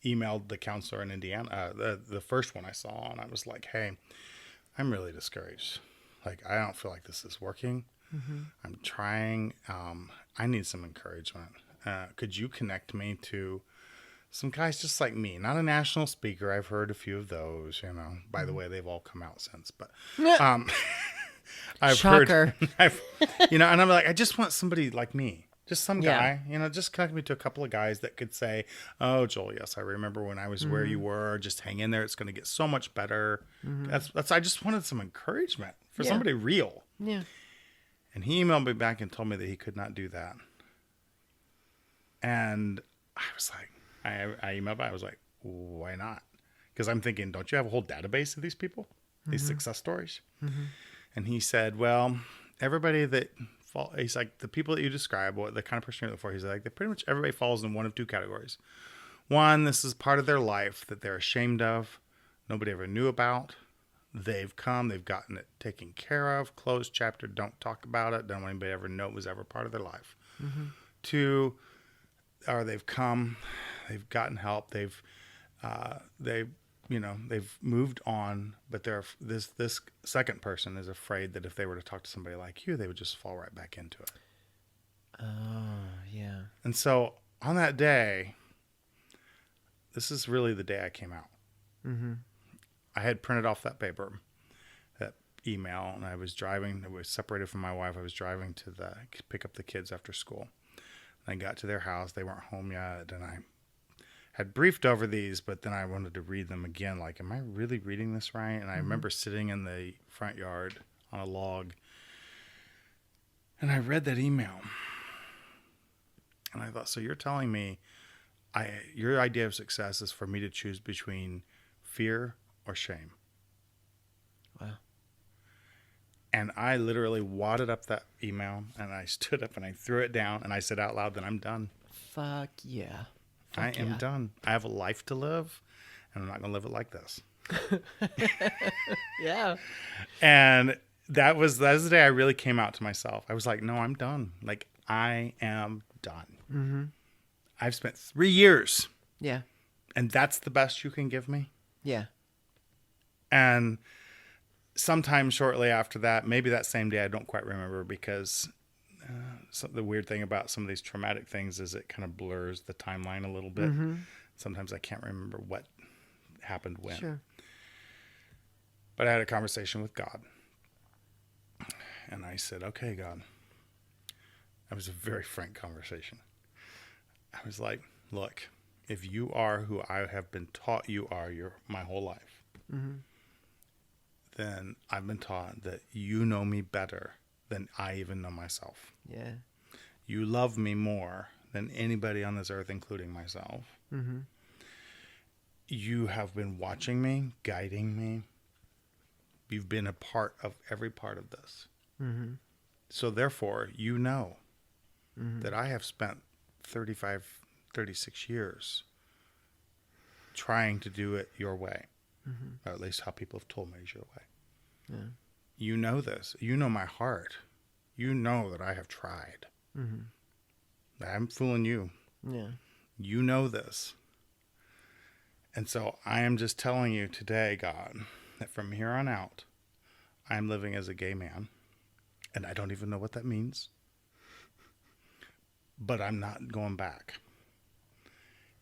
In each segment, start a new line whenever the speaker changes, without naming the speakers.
emailed the counselor in Indiana, the first one I saw, and I was like, hey, I'm really discouraged. Like, I don't feel like this is working. I'm trying. I need some encouragement. Could you connect me to some guys just like me? Not a national speaker. I've heard a few of those, you know. By the way, they've all come out since. But um, I've
Shocker.
heard, you know, and I'm like, I just want somebody like me. Just some
Yeah.
guy, you know, just connect me to a couple of guys that could say, oh, Joel, yes, I remember when I was where you were. Just hang in there. It's going to get so much better. I just wanted some encouragement for somebody real.
Yeah.
And he emailed me back and told me that he could not do that. And I was like, I emailed back. I was like, why not? Because I'm thinking, don't you have a whole database of these people, these success stories? And he said, well, everybody that he's like, the people that you describe, what the kind of person you're looking for, he's like, pretty much everybody falls in one of two categories. One, this is part of their life that they're ashamed of, nobody ever knew about. They've come, they've gotten it taken care of, closed chapter, don't talk about it, don't want anybody to ever know it was ever part of their life. Two, or they've come, they've gotten help, they've moved on, but this second person is afraid that if they were to talk to somebody like you, they would just fall right back into it.
Oh, yeah.
And so on that day, this is really the day I came out. I had printed off that paper, that email, and I was driving. I was separated from my wife. I was driving to pick up the kids after school. I got to their house. They weren't home yet, and I had briefed over these, but then I wanted to read them again. Like, am I really reading this right? And I remember sitting in the front yard on a log, and I read that email. And I thought, so you're telling me your idea of success is for me to choose between fear or shame.
Wow.
And I literally wadded up that email, and I stood up and I threw it down, and I said out loud that I'm done.
Fuck yeah.
I am done. I have a life to live, and I'm not going to live it like this.
Yeah.
And that was the day I really came out to myself. I was like, no, I'm done. Like, I am done. I've spent 3 years,
Yeah.
and that's the best you can give me.
Yeah.
And sometime shortly after that, maybe that same day, I don't quite remember, because the weird thing about some of these traumatic things is it kind of blurs the timeline a little bit. Sometimes I can't remember what happened when.
Sure.
But I had a conversation with God. And I said, okay, God. That was a very frank conversation. I was like, look, if you are who I have been taught you are my whole life, then I've been taught that you know me better than I even know myself.
Yeah.
You love me more than anybody on this earth, including myself. You have been watching me, guiding me. You've been a part of every part of this. So therefore, you know that I have spent 36 years trying to do it your way. Or at least how people have told me is your way.
Yeah.
You know this. You know my heart. You know that I have tried. I'm fooling you.
Yeah.
You know this. And so I am just telling you today, God, that from here on out, I'm living as a gay man. And I don't even know what that means. But I'm not going back.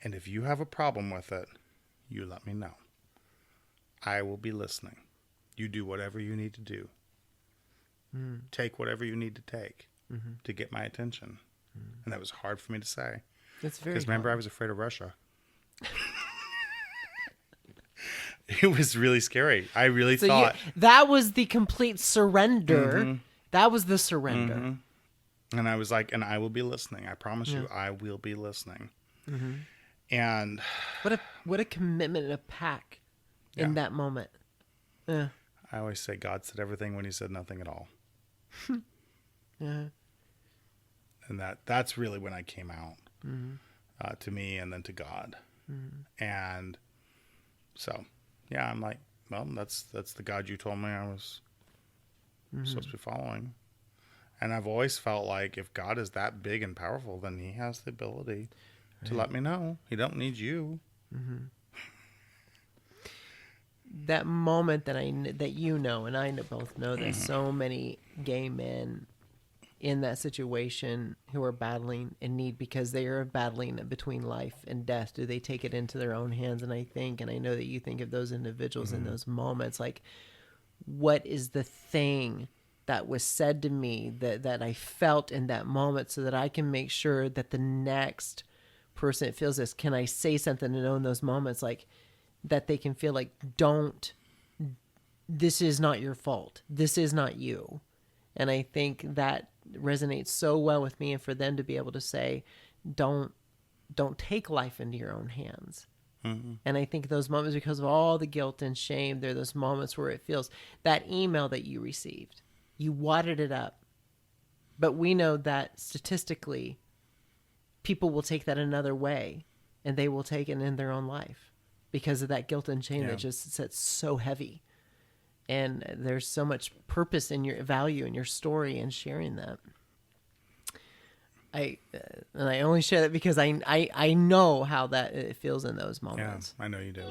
And if you have a problem with it, you let me know. I will be listening. You do whatever you need to do. Take whatever you need to take to get my attention. And that was hard for me to say.
That's very
Because remember,
hard.
I was afraid of Russia. It was really scary. I really thought.
That was the complete surrender. That was the surrender.
And I was like, and I will be listening. I promise you, I will be listening. And
What a commitment and a pack in that moment. Yeah.
I always say God said everything when he said nothing at all.
Yeah.
And that's really when I came out to me and then to God. And so, yeah, I'm like, well, that's the God you told me I was supposed to be following. And I've always felt like if God is that big and powerful, then he has the ability to let me know. He don't need you.
That moment that that you know, and I both know that so many gay men in that situation who are battling in need because they are battling between life and death. Do they take it into their own hands? And I think, and I know that you think of those individuals in those moments, like, what is the thing that was said to me that I felt in that moment so that I can make sure that the next person that feels this, can I say something to know in those moments, like, that they can feel like, this is not your fault. This is not you. And I think that resonates so well with me, and for them to be able to say, don't take life into your own hands. Mm-hmm. And I think those moments, because of all the guilt and shame, they're those moments where it feels, that email that you received, you wadded it up. But we know that statistically, people will take that another way, and they will take it in their own life because of that guilt and shame that just sits so heavy. And there's so much purpose in your value in your story and sharing that. And I only share that because I know how that it feels in those moments.
Yeah, I know you do.